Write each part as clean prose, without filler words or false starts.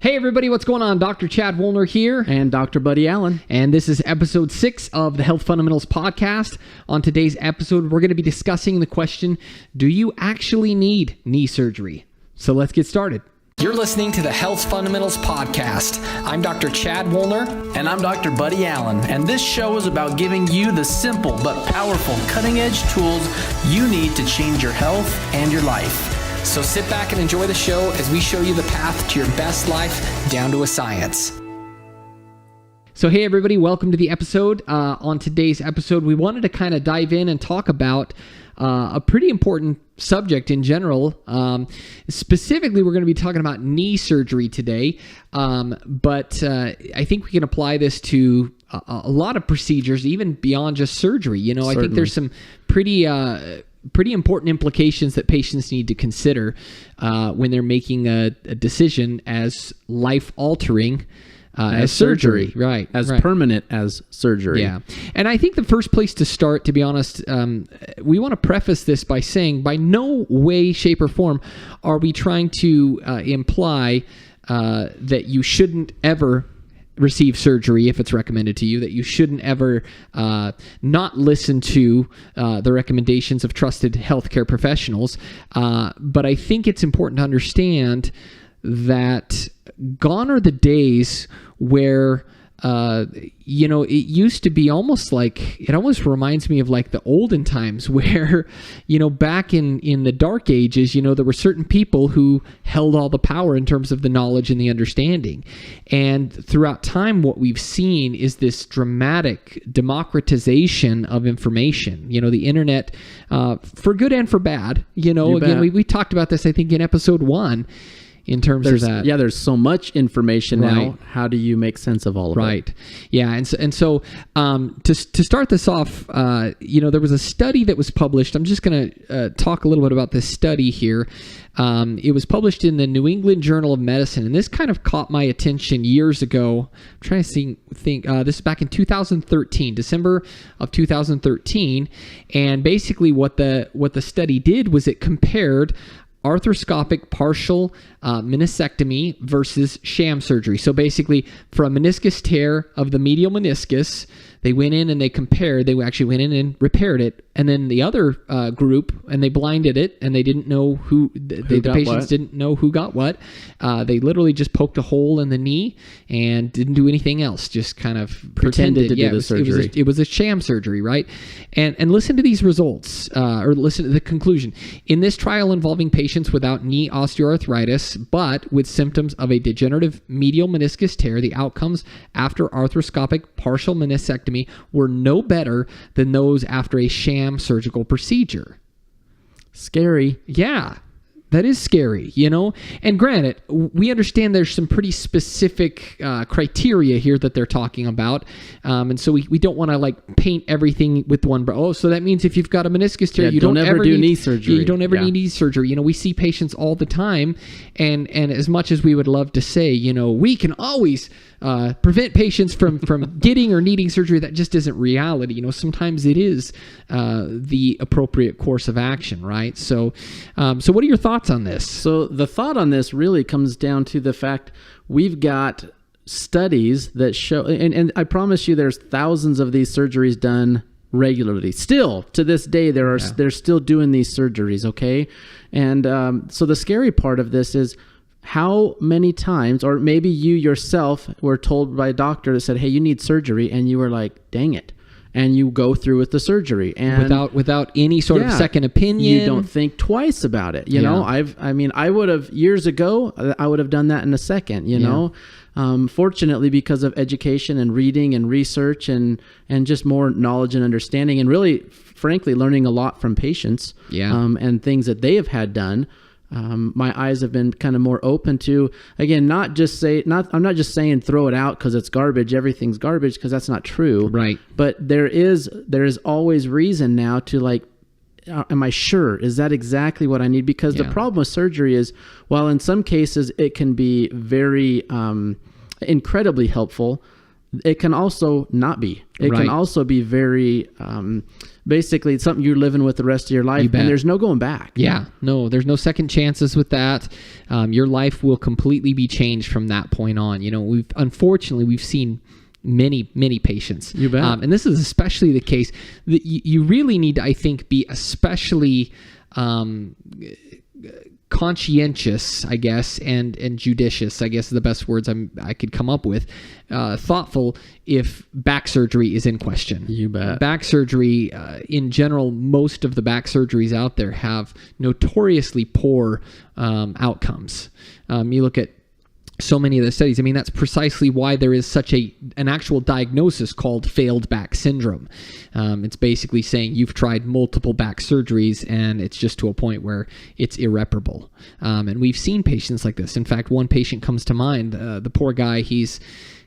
Hey everybody, what's going on? Dr. Chad Woolner here. And Dr. Buddy Allen. And this is episode 6 of the Health Fundamentals podcast. On today's episode, we're going to be discussing the question, do you actually need knee surgery? So let's get started. You're listening to the Health Fundamentals podcast. I'm Dr. Chad Woolner. And I'm Dr. Buddy Allen. And this show is about giving you the simple but powerful cutting-edge tools you need to change your health and your life. So sit back and enjoy the show as we show you the path to your best life down to a science. So hey everybody, welcome to the episode. On today's episode, we wanted to kind of dive in and talk about a pretty important subject in general. Specifically, we're going to be talking about knee surgery today, but I think we can apply this to a lot of procedures, even beyond just surgery. You know, Certainly. I think there's some pretty important implications that patients need to consider when they're making a decision as life-altering as surgery. Right. As permanent as surgery. Yeah. And I think the first place to start, to be honest, we want to preface this by saying by no way, shape, or form are we trying to imply that you shouldn't ever receive surgery if it's recommended to you, that you shouldn't ever not listen to the recommendations of trusted healthcare professionals. But I think it's important to understand that gone are the days where it used to be almost like, it almost reminds me of like the olden times where, back in the dark ages, there were certain people who held all the power in terms of the knowledge and the understanding. And throughout time, what we've seen is this dramatic democratization of information. The internet, for good and for bad, again, we talked about this, I think, in episode 1. In terms of that. Yeah, there's so much information now. How do you make sense of all of it? Right. Yeah, and so to start this off, there was a study that was published. I'm just going to talk a little bit about this study here. It was published in the New England Journal of Medicine, and this kind of caught my attention years ago. I'm trying to think. This is back in 2013, December of 2013, and basically what the study did was it compared arthroscopic partial meniscectomy versus sham surgery. So basically, for a meniscus tear of the medial meniscus, they went in and they compared. They actually went in and repaired it. And then the other group, and they blinded it, and they didn't know the patients didn't know who got what. They literally just poked a hole in the knee and didn't do anything else. Just kind of pretended to do the surgery. It was a sham surgery, right? And listen to these results, or listen to the conclusion. In this trial involving patients without knee osteoarthritis, but with symptoms of a degenerative medial meniscus tear, the outcomes after arthroscopic partial meniscectomy were no better than those after a sham surgical procedure. Scary. Yeah, that is scary, And granted, we understand there's some pretty specific criteria here that they're talking about. And so we don't want to paint everything with one. So that means if you've got a meniscus tear, you don't ever do knee surgery. You don't ever need knee surgery. We see patients all the time. And as much as we would love to say, we can always prevent patients from getting or needing surgery, that just isn't reality. Sometimes it is the appropriate course of action, right? So what are your thoughts on this? So the thought on this really comes down to the fact we've got studies that show, and I promise you there's thousands of these surgeries done regularly. Still, to this day, they're still doing these surgeries, okay? And so the scary part of this is how many times, or maybe you yourself were told by a doctor that said, hey, you need surgery, and you were like, dang it. And you go through with the surgery, and without any sort of second opinion. You don't think twice about it. You know, I would have years ago. I would have done that in a second. You know, fortunately, because of education and reading and research and just more knowledge and understanding, and really, frankly, learning a lot from patients. And things that they have had done. My eyes have been kind of more open to, again, I'm not just saying throw it out because it's garbage. Everything's garbage, because that's not true. Right. But there is always reason now to am I sure? Is that exactly what I need? Because the problem with surgery is, while in some cases it can be very incredibly helpful, It can also not be. It Right. can also be very, basically it's something you're living with the rest of your life, bet. and there's no going back. Yeah, no, there's no second chances with that. Your life will completely be changed from that point on. We've seen many patients. You bet. And this is especially the case that you really need to, I think, be especially conscientious, I guess, and judicious, I guess, are the best words I could come up with. Thoughtful if back surgery is in question. You bet. Back surgery, in general, most of the back surgeries out there have notoriously poor outcomes. You look at so many of the studies. I mean, that's precisely why there is such an actual diagnosis called failed back syndrome. It's basically saying you've tried multiple back surgeries and it's just to a point where it's irreparable. And we've seen patients like this. In fact, one patient comes to mind. The poor guy, he's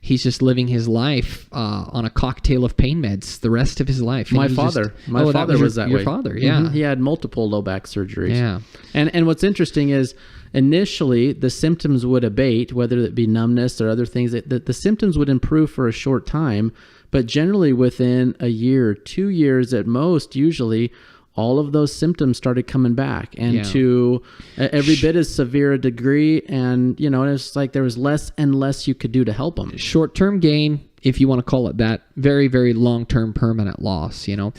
just living his life on a cocktail of pain meds the rest of his life. My father was that way. Your father, yeah. Mm-hmm. He had multiple low back surgeries. Yeah. And what's interesting is initially the symptoms would abate, whether it be numbness or other things. The symptoms would improve for a short time, but generally within a year, 2 years at most, usually, all of those symptoms started coming back, and to every bit as severe a degree. And, it's like there was less and less you could do to help them. Short-term gain, if you want to call it that, very, very long-term permanent loss, And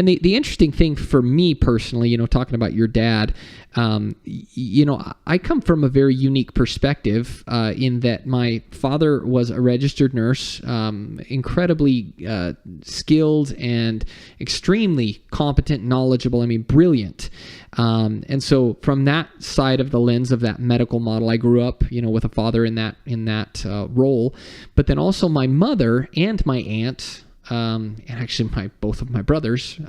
the interesting thing for me personally, talking about your dad, I come from a very unique perspective in that my father was a registered nurse, incredibly skilled and extremely competent, knowledgeable, brilliant. And so from that side of the lens of that medical model, I grew up, with a father in that role. But then also my mother and my aunt, and actually both of my brothers,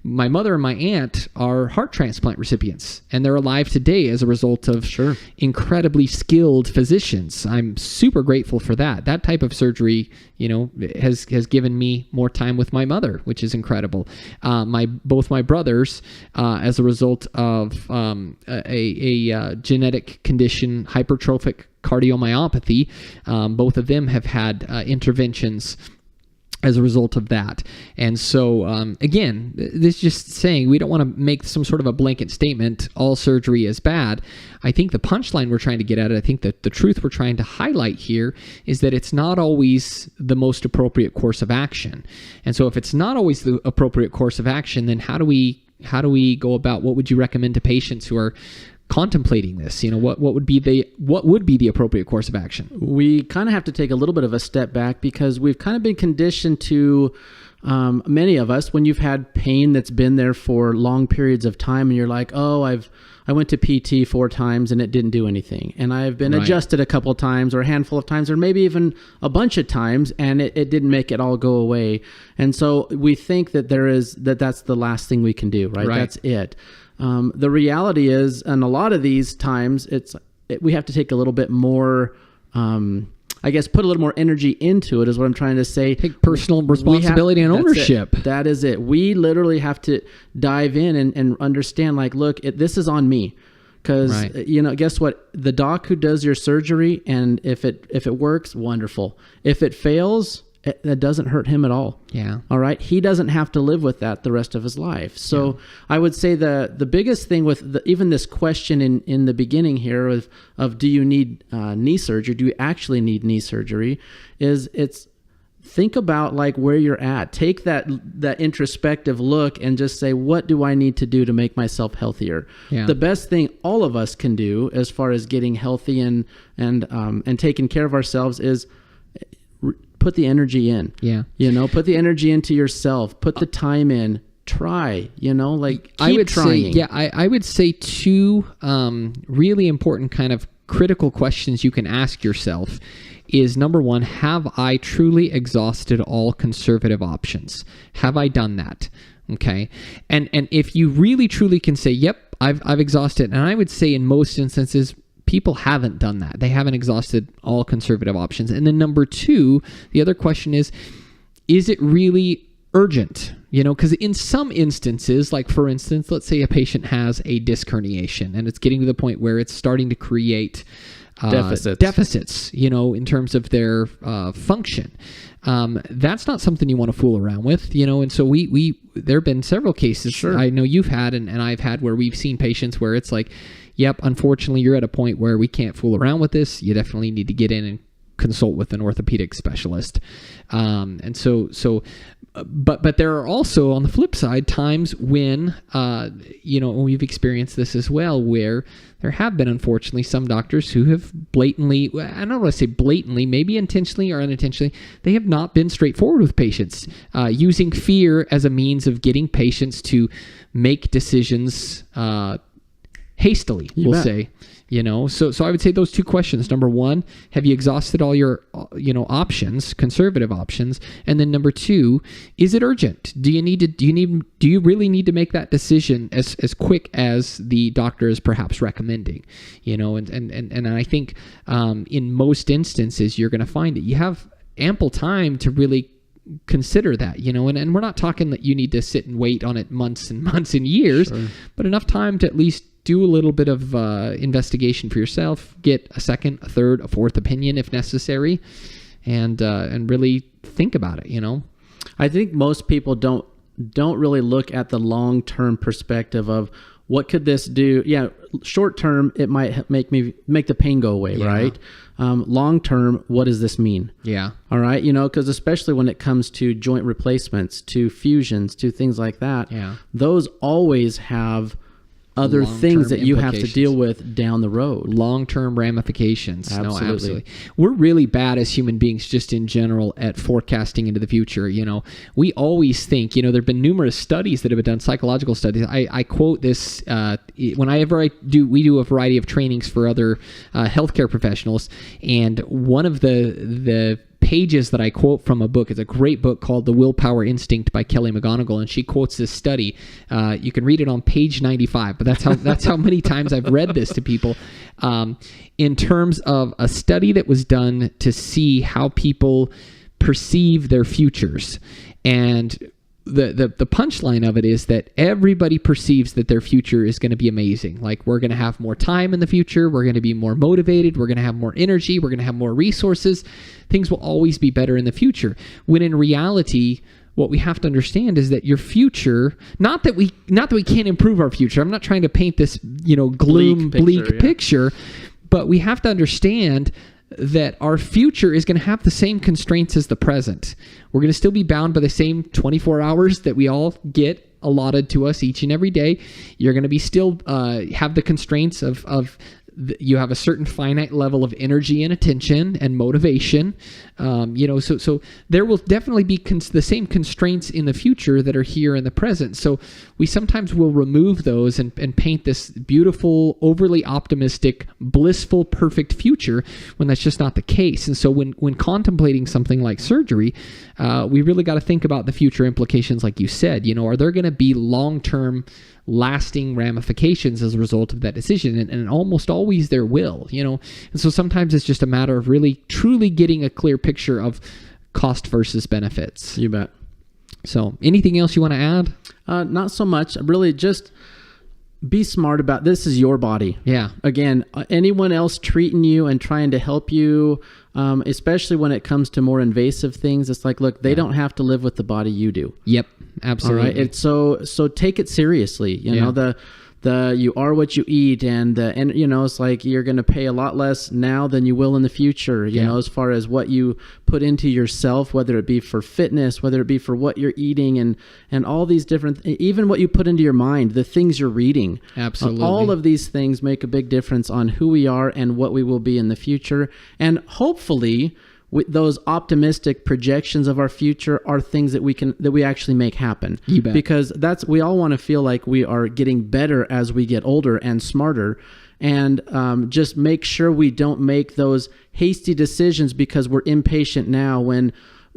my mother and my aunt are heart transplant recipients, and they're alive today as a result of incredibly skilled physicians. I'm super grateful for that. That type of surgery, has given me more time with my mother, which is incredible. Both my brothers, as a result of a genetic condition, hypertrophic cardiomyopathy, both of them have had interventions as a result of that. And so, again, this is just saying we don't want to make some sort of a blanket statement, all surgery is bad. I think the punchline we're trying to get at, I think that the truth we're trying to highlight here is that it's not always the most appropriate course of action. And so if it's not always the appropriate course of action, then how do we go about, what would you recommend to patients who are contemplating this? What would be the appropriate course of action? We kind of have to take a little bit of a step back, because we've kind of been conditioned to, many of us, when you've had pain that's been there for long periods of time, and you're like, I went to PT 4 times and it didn't do anything, and I've been adjusted a couple of times, or a handful of times, or maybe even a bunch of times, and it didn't make it all go away. And so we think that that's the last thing we can do, right? That's it. The reality is, and a lot of these times, we have to take a little bit more, put a little more energy into it, is what I'm trying to say. Take personal responsibility and ownership. That is it. We literally have to dive in and understand, look, this is on me. Because, guess what? The doc who does your surgery, and if it works, wonderful. If it fails, that doesn't hurt him at all. Yeah. All right. He doesn't have to live with that the rest of his life. So I would say the biggest thing with even this question in the beginning here of do you need knee surgery? Do you actually need knee surgery? It's think about where you're at. Take that introspective look and just say, what do I need to do to make myself healthier? Yeah. The best thing all of us can do as far as getting healthy and taking care of ourselves is put the energy in. Yeah. Put the energy into yourself. Put the time in. Try. Keep I would trying. Say, I would say 2 really important kind of critical questions you can ask yourself is, number 1, have I truly exhausted all conservative options? Have I done that? Okay. And if you really truly can say, yep, I've exhausted, and I would say in most instances, people haven't done that. They haven't exhausted all conservative options. And then number 2, the other question is it really urgent? Because in some instances, like for instance, let's say a patient has a disc herniation and it's getting to the point where it's starting to create deficits, in terms of their function. That's not something you want to fool around with, and so there have been several cases I know you've had and I've had where we've seen patients where it's like, yep, unfortunately you're at a point where we can't fool around with this. You definitely need to get in and consult with an orthopedic specialist. But there are also, on the flip side, times when, we've experienced this as well, where there have been, unfortunately, some doctors who have blatantly, I don't want to say blatantly, maybe intentionally or unintentionally, they have not been straightforward with patients, using fear as a means of getting patients to make decisions hastily, we'll say. So I would say those two questions. Number one, have you exhausted all your, options, conservative options? And then number two, is it urgent? Do you really need to make that decision as quick as the doctor is perhaps recommending? And I think in most instances, you're going to find that you have ample time to really consider that, and we're not talking that you need to sit and wait on it months and months and years, but enough time to at least do a little bit of investigation for yourself, get a second, a third, a fourth opinion if necessary, and really think about it. I think most people don't really look at the long-term perspective of what could this do. Yeah, short term it might make the pain go away, right? Long term, what does this mean? Yeah. All right, because especially when it comes to joint replacements, to fusions, to things like that, those always have other things that you have to deal with down the road. Long-term ramifications. Absolutely. No, absolutely. We're really bad as human beings just in general at forecasting into the future. We always think, there have been numerous studies that have been done, psychological studies. I quote this whenever we do a variety of trainings for other healthcare professionals, and one of the pages that I quote from a book is a great book called The Willpower Instinct by Kelly McGonigal, and she quotes this study. You can read it on page 95, but that's how many times I've read this to people. In terms of a study that was done to see how people perceive their futures, and the punchline of it is that everybody perceives that their future is going to be amazing. Like, we're going to have more time in the future. We're going to be more motivated. We're going to have more energy. We're going to have more resources. Things will always be better in the future. When in reality, what we have to understand is that your future, not that we can't improve our future. I'm not trying to paint this, bleak picture, but we have to understand that our future is going to have the same constraints as the present. We're going to still be bound by the same 24 hours that we all get allotted to us each and every day. You're going to be still have the constraints of you have a certain finite level of energy and attention and motivation. So there will definitely be the same constraints in the future that are here in the present. So we sometimes will remove those and paint this beautiful, overly optimistic, blissful, perfect future when that's just not the case. And so when contemplating something like surgery, we really got to think about the future implications, like you said. Are there going to be long-term lasting ramifications as a result of that decision? And almost always there will, and so sometimes it's just a matter of really truly getting a clear picture of cost versus benefits. You bet. So anything else you want to add? Not so much. Really just be smart about this. Is your body. Yeah. Again, anyone else treating you and trying to help you, especially when it comes to more invasive things, it's like, look, they don't have to live with the body you do. Yep. Absolutely. All right. It's so take it seriously. You are what you eat, and it's like you're going to pay a lot less now than you will in the future, as far as what you put into yourself, whether it be for fitness, whether it be for what you're eating, and all these different, even what you put into your mind, the things you're reading. Absolutely. All of these things make a big difference on who we are and what we will be in the future. And hopefully those optimistic projections of our future are things that we actually make happen. You bet. Because we all want to feel like we are getting better as we get older and smarter, and just make sure we don't make those hasty decisions because we're impatient now, when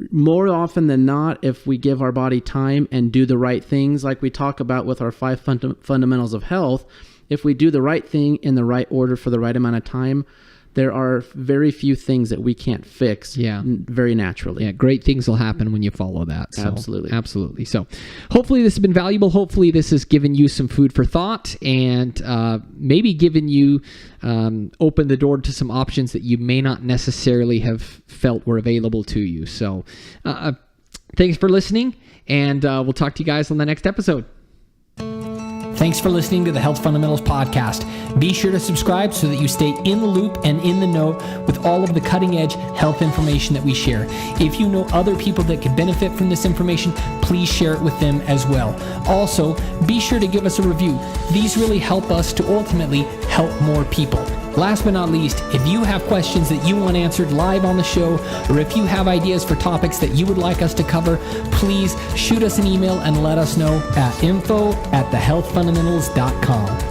more often than not, if we give our body time and do the right things, like we talk about with our 5 fundamentals of health, if we do the right thing in the right order for the right amount of time, there are very few things that we can't fix Yeah. very naturally. Yeah, great things will happen when you follow that. So, Absolutely. So hopefully this has been valuable. Hopefully this has given you some food for thought and maybe given you, opened the door to some options that you may not necessarily have felt were available to you. So thanks for listening, and we'll talk to you guys on the next episode. Thanks for listening to the Health Fundamentals Podcast. Be sure to subscribe so that you stay in the loop and in the know with all of the cutting-edge health information that we share. If you know other people that could benefit from this information, please share it with them as well. Also, be sure to give us a review. These really help us to ultimately help more people. Last but not least, if you have questions that you want answered live on the show, or if you have ideas for topics that you would like us to cover, please shoot us an email and let us know at info@thehealthfundamentals.com.